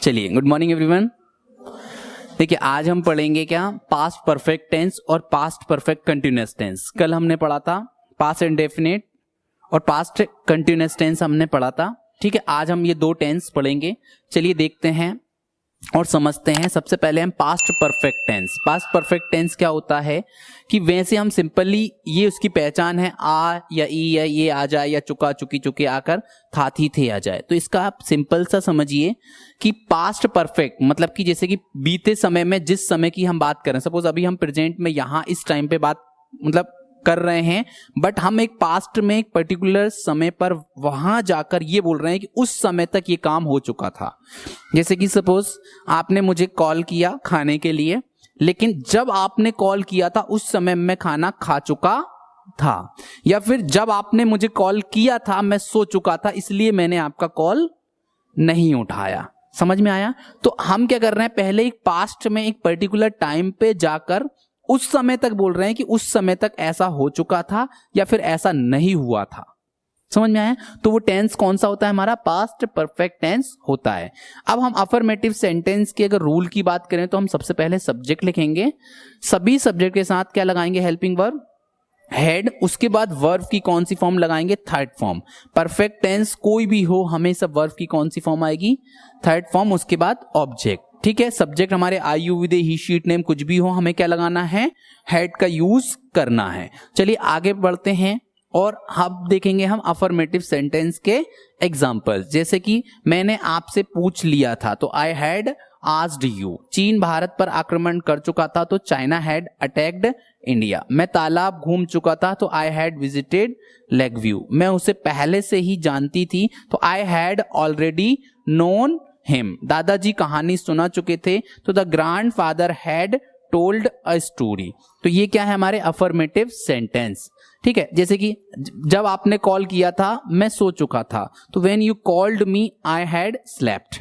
चलिए, good morning everyone. देखिए, आज हम पढ़ेंगे क्या, पास्ट परफेक्ट टेंस और पास्ट परफेक्ट कंटिन्यूअस टेंस। कल हमने पढ़ा था पास्ट इंडेफिनिट और पास्ट कंटिन्यूअस टेंस हमने पढ़ा था। ठीक है, आज हम ये दो टेंस पढ़ेंगे। चलिए देखते हैं और समझते हैं। सबसे पहले हम past perfect tense. Past perfect tense क्या होता है कि वैसे हम सिंपली, ये उसकी पहचान है, आ या ई या ये आ जाए या चुका चुकी चुके आकर था थी थे आ जाए। तो इसका आप सिंपल सा समझिए कि पास्ट परफेक्ट मतलब कि जैसे कि बीते समय में जिस समय की हम बात करें, सपोज अभी हम प्रेजेंट में यहाँ इस टाइम पे बात मतलब कर रहे हैं, बट हम एक पास्ट में एक पर्टिकुलर समय पर वहां जाकर ये बोल रहे हैं कि उस समय तक ये काम हो चुका था। जैसे कि सपोज आपने मुझे कॉल किया खाने के लिए, लेकिन जब आपने कॉल किया था उस समय मैं खाना खा चुका था, या फिर जब आपने मुझे कॉल किया था मैं सो चुका था, इसलिए मैंने आपका कॉल नहीं उठाया। समझ में आया? तो हम क्या कर रहे हैं, पहले एक पास्ट में एक पर्टिकुलर टाइम पे जाकर उस समय तक बोल रहे हैं कि उस समय तक ऐसा हो चुका था या फिर ऐसा नहीं हुआ था। समझ में आया? तो वो टेंस कौन सा होता है हमारा? पास्ट परफेक्ट टेंस होता है। अब हम अफर्मेटिव सेंटेंस के अगर रूल की बात करें तो हम सबसे पहले सब्जेक्ट लिखेंगे, सभी सब्जेक्ट के साथ क्या लगाएंगे? हेल्पिंग वर्ब, हेड, उसके बाद वर्ब की कौन सी फॉर्म लगाएंगे? Third form. परफेक्ट टेंस कोई भी हो हमेशा वर्ब की कौन सी फॉर्म आएगी? Third form. उसके बाद ऑब्जेक्ट। ठीक है, सब्जेक्ट हमारे I you with he she it name कुछ भी हो, हमें क्या लगाना है? हेड का यूज करना है। चलिए आगे बढ़ते हैं और अब देखेंगे हम अफर्मेटिव सेंटेंस के एग्जांपल। जैसे कि मैंने आपसे पूछ लिया था, तो आई हैड आस्क्ड यू। चीन भारत पर आक्रमण कर चुका था, तो चाइना हैड अटैक्ड इंडिया। मैं तालाब घूम चुका था, तो I had visited lake view. मैं उसे पहले से ही जानती थी, तो I had already known him. दादाजी कहानी सुना चुके थे, तो the grand father had told a story. तो ये क्या है? हमारे अफर्मेटिव सेंटेंस। ठीक है, जैसे कि जब आपने कॉल किया था मैं सो चुका था, तो when you called me I had slept.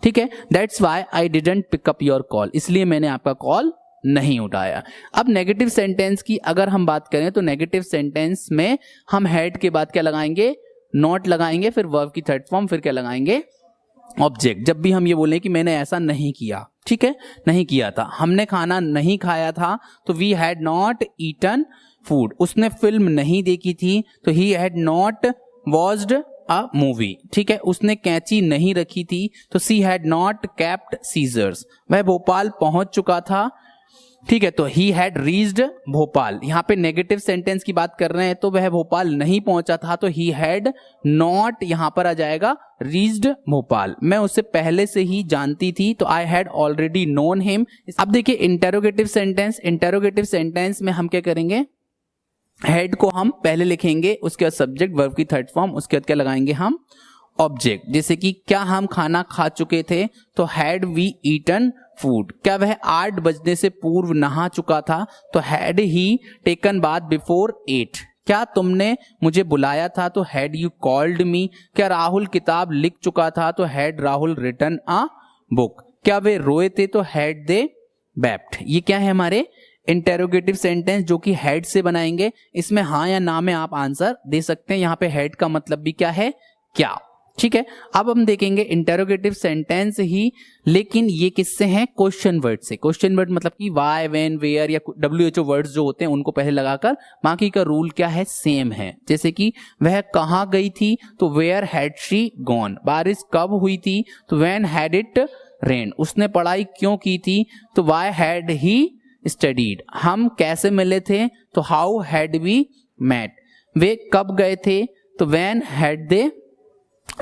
ठीक है, that's why I didn't pick up your call. इसलिए मैंने आपका कॉल नहीं उठाया। अब नेगेटिव सेंटेंस की अगर हम बात करें तो नेगेटिव सेंटेंस में हम हेड के बाद क्या लगाएंगे? नॉट लगाएंगे, फिर वर्ब की थर्ड फॉर्म, फिर क्या लगाएंगे? ऑब्जेक्ट। जब भी हम ये बोलें कि मैंने ऐसा नहीं किया, ठीक है, नहीं किया था, हमने खाना नहीं खाया था, तो we had not eaten food. उसने फिल्म नहीं देखी थी, तो he had not watched a movie. ठीक है, उसने कैंची नहीं रखी थी, तो she had not kept scissors. वह भोपाल पहुंच चुका था। ठीक है, तो ही हैड रीच्ड भोपाल। यहां पे नेगेटिव सेंटेंस की बात कर रहे हैं, तो वह भोपाल नहीं पहुंचा था, तो ही हैड नॉट यहां पर आ जाएगा रीच्ड भोपाल। मैं उसे पहले से ही जानती थी, तो I had already known him. अब देखिए इंटेरोगेटिव सेंटेंस। इंटेरोगेटिव सेंटेंस में हम क्या करेंगे? हेड को हम पहले लिखेंगे, उसके बाद सब्जेक्ट, वर्ब की थर्ड फॉर्म, उसके बाद क्या लगाएंगे हम? ऑब्जेक्ट। जैसे कि क्या हम खाना खा चुके थे, तो हैड वी ईटन फूड। क्या वह 8 बजने से पूर्व नहा चुका था, तो had he taken bath before 8। क्या तुमने मुझे बुलाया था, तो हैड यू कॉल्ड मी। क्या राहुल किताब लिख चुका था, तो had Rahul written a book. क्या वे रोए थे, तो हैड दे वेप्ट। ये क्या है? हमारे इंटेरोगेटिव सेंटेंस जो कि हेड से बनाएंगे। इसमें हाँ या ना में आप आंसर दे सकते हैं। यहाँ पे हेड का मतलब भी क्या है? क्या। ठीक है, अब हम देखेंगे इंटेरोगेटिव सेंटेंस ही, लेकिन ये किससे हैं? क्वेश्चन वर्ड से। क्वेश्चन वर्ड मतलब कि वाई, व्हेन, वेयर या WHO वर्ड्स जो होते हैं उनको पहले लगाकर, बाकी का रूल क्या है? सेम है। जैसे कि वह कहाँ गई थी, तो वेयर हैड शी गॉन। बारिश कब हुई थी, तो व्हेन हैड इट रेन। उसने पढ़ाई क्यों की थी, तो वाई हैड ही स्टडीड। हम कैसे मिले थे, तो हाउ हैड वी मेट। वे कब गए थे, तो व्हेन हैड दे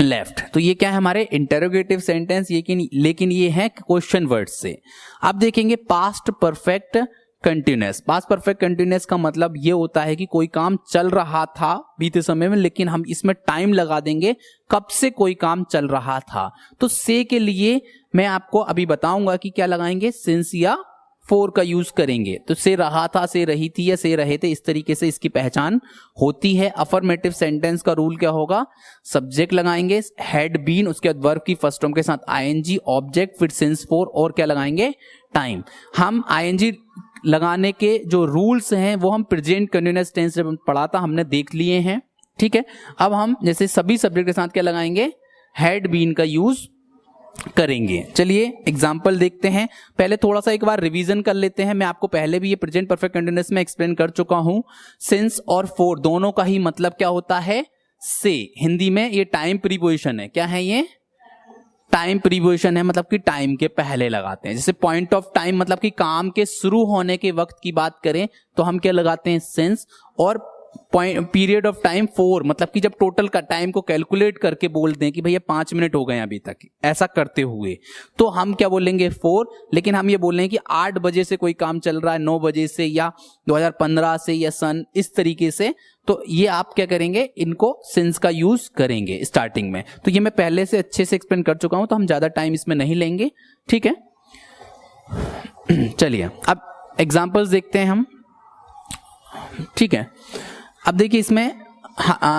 लेफ्ट। तो ये क्या है? हमारे इंटेरोगेटिव सेंटेंस, लेकिन ये है क्वेश्चन वर्ड से। अब देखेंगे past perfect continuous. Past perfect continuous का मतलब ये होता है कि कोई काम चल रहा था बीते समय में, लेकिन हम इसमें टाइम लगा देंगे कब से कोई काम चल रहा था। तो से के लिए मैं आपको अभी बताऊंगा कि क्या लगाएंगे? सिंस या फोर का यूज करेंगे। तो से रहा था, से रही थी या से रहे थे, इस तरीके से इसकी पहचान होती है। अफर्मेटिव सेंटेंस का रूल क्या होगा? सब्जेक्ट लगाएंगे, हैड बीन, उसके बाद वर्ब की फर्स्ट फॉर्म के साथ आईएनजी, ऑब्जेक्ट, फिर सिंस फोर, और क्या लगाएंगे? टाइम। हम आईएनजी लगाने के जो रूल्स हैं वो हम प्रेजेंट कंटिन्यूअस टेंस में पढ़ा था, हमने देख लिए हैं। ठीक है, अब हम जैसे सभी सब्जेक्ट के साथ क्या लगाएंगे? हैड बीन का यूज करेंगे। चलिए एग्जाम्पल देखते हैं। पहले थोड़ा सा एक बार रिवीजन कर लेते हैं। मैं आपको पहले भी ये प्रेजेंट परफेक्ट कंटीन्यूअस में एक्सप्लेन कर चुका हूं। सिंस और फॉर दोनों का ही मतलब क्या होता है, से। हिंदी में ये टाइम प्रीपोजिशन है। क्या है ये? टाइम प्रीपोजिशन है, मतलब कि टाइम के पहले लगाते हैं। जैसे पॉइंट ऑफ टाइम मतलब कि काम के शुरू होने के वक्त की बात करें तो हम क्या लगाते हैं, सिंस। और पीरियड ऑफ टाइम फॉर मतलब कि जब टोटल का टाइम को कैलकुलेट करके बोल दें कि भैया 5 मिनट हो गए अभी तक, ऐसा करते हुए तो हम क्या बोलेंगे, फॉर। लेकिन हम ये बोल रहे हैं कि 8 बजे से कोई काम चल रहा है, 9 बजे से, या 2015 से, या सन, इस तरीके से, तो ये आप क्या करेंगे, इनको सिंस का यूज करेंगे स्टार्टिंग में। तो ये मैं पहले से अच्छे से एक्सप्लेन कर चुका हूं, तो हम ज्यादा टाइम इसमें नहीं लेंगे, ठीक है। चलिए अब एग्जांपल्स देखते हैं हम, ठीक है। अब देखिए इसमें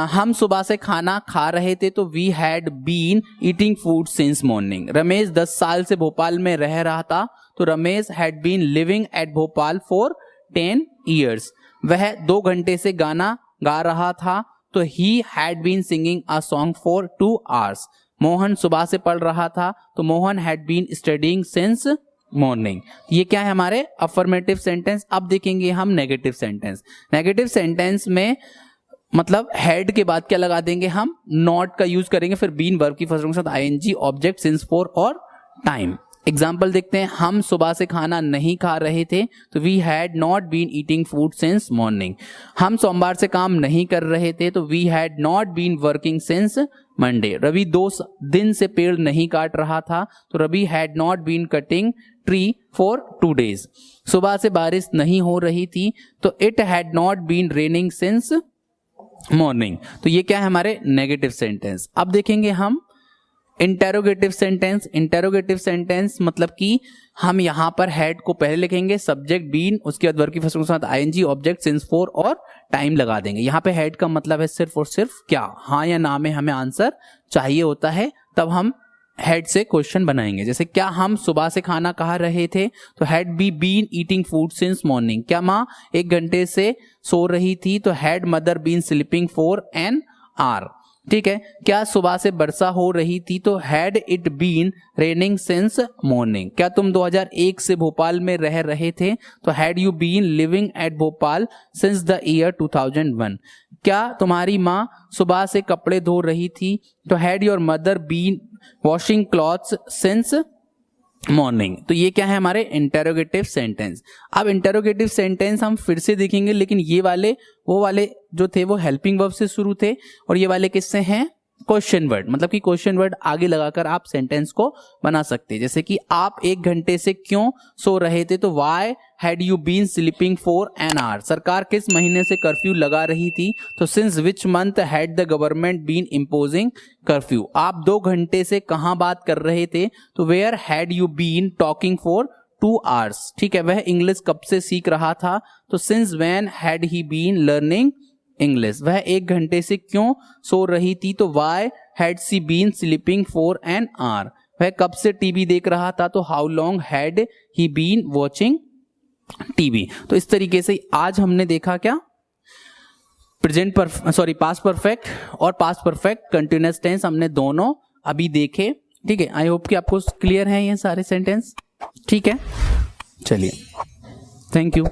हम सुबह से खाना खा रहे थे, तो we had been eating food since morning. Ramesh 10 साल से भोपाल में रह रहा था, तो Ramesh had been living at Bhopal for 10 years। वह 2 घंटे से गाना गा रहा था, तो he had been singing a song for 2 hours। Mohan सुबह से पढ़ रहा था, तो Mohan had been studying since morning. ये क्या है हमारे अफर्मेटिव सेंटेंस। अब देखेंगे हम नेगेटिव सेंटेंस। नेगेटिव सेंटेंस में मतलब हेड के बाद क्या लगा देंगे हम, नॉट का यूज करेंगे, फिर बीन वर्ब की फर्स्ट फॉर्म के साथ आईएनजी, ऑब्जेक्ट, सिंस, फॉर और टाइम। एग्जाम्पल देखते हैं। हम सुबह से खाना नहीं खा रहे थे, तो we had not been eating food since morning. हम सोमवार से काम नहीं कर रहे थे, तो we had not been working since Monday. Ravi 2 दिन से पेड़ नहीं काट रहा था, तो Ravi had not been cutting tree for 2 days। सुबह से बारिश नहीं हो रही थी, तो it had not been raining since morning. तो ये क्या है हमारे नेगेटिव सेंटेंस। अब देखेंगे हम इंटेरोगेटिव सेंटेंस। इंटेरोगेटिव सेंटेंस मतलब कि हम यहां पर हेड को पहले लिखेंगे, सब्जेक्ट बीन, उसके बाद वर्ब की फर्स्ट फॉर्म के साथ आईएनजी, ऑब्जेक्ट, सिंस, फॉर और टाइम लगा देंगे। यहां पे हेड का मतलब है सिर्फ और सिर्फ क्या, हाँ या ना में हमें आंसर चाहिए होता है, तब हम हेड से क्वेश्चन बनाएंगे। जैसे क्या हम सुबह से खाना खा रहे थे, तो had be been eating food since morning. क्या माँ 1 घंटे से सो रही थी, तो had mother been sleeping for an hour. ठीक है। क्या सुबह से वर्षा हो रही थी, तो had it been raining since morning. क्या तुम 2001 से भोपाल में रह रहे थे, तो had you been living at Bhopal since the year 2001। क्या तुम्हारी माँ सुबह से कपड़े धो रही थी, तो had your mother been washing clothes since morning. तो ये क्या है हमारे इंटेरोगेटिव सेंटेंस। अब इंटेरोगेटिव सेंटेंस हम फिर से देखेंगे, लेकिन ये वाले वो वाले जो थे वो हेल्पिंग वर्ब से शुरू थे, और ये वाले किससे हैं, क्वेश्चन वर्ड। मतलब कि क्वेश्चन वर्ड आगे लगाकर आप सेंटेंस को बना सकते हैं। जैसे कि आप 1 घंटे से क्यों सो रहे थे, तो why had you been sleeping for an hour. सरकार किस महीने से कर्फ्यू लगा रही थी, तो since which month had the government been imposing curfew. आप 2 घंटे से कहां बात कर रहे थे, तो where had you been talking for 2 hours। ठीक है। वह इंग्लिश कब से सीख रहा था, तो since when had he been learning English. वह 1 घंटे से क्यों सो रही थी, तो why had she been sleeping for an hour. वह कब से टीवी देख रहा था, तो how long had he been watching TV. तो इस तरीके से आज हमने देखा क्या, पास्ट परफेक्ट और पास्ट परफेक्ट कंटिन्यूअस टेंस हमने दोनों अभी देखे। ठीक है। आई होप कि आपको क्लियर है ये सारे सेंटेंस। ठीक है। चलिए, थैंक यू।